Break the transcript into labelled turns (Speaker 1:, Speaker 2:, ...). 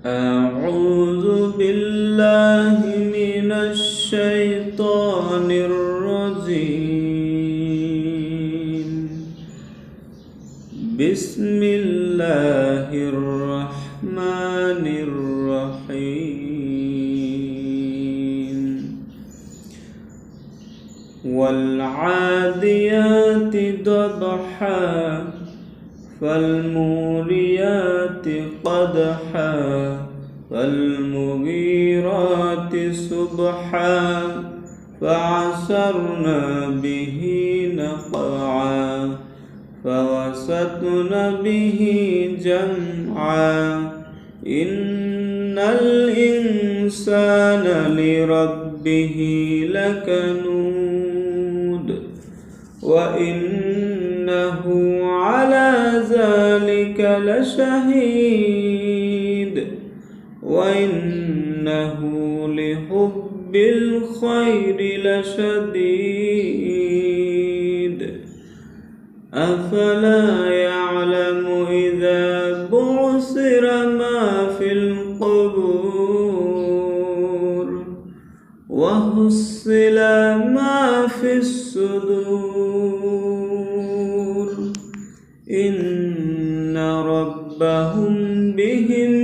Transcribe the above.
Speaker 1: أعوذ بالله من الشيطان الرجيم. بسم الله الرحمن الرحيم. والعاديات ضبحا فالموريات قدحا فالمغيرات صبحا فعثرن به نقعا فوسطن به جمعا إن الإنسان لربه لكنود وإنه على ذلك لشهيد وإنه لحب الخير لشديد أفلا يعلم إذا بعثر ما في القبور وحصل ما في الصدور إن ربهم بهم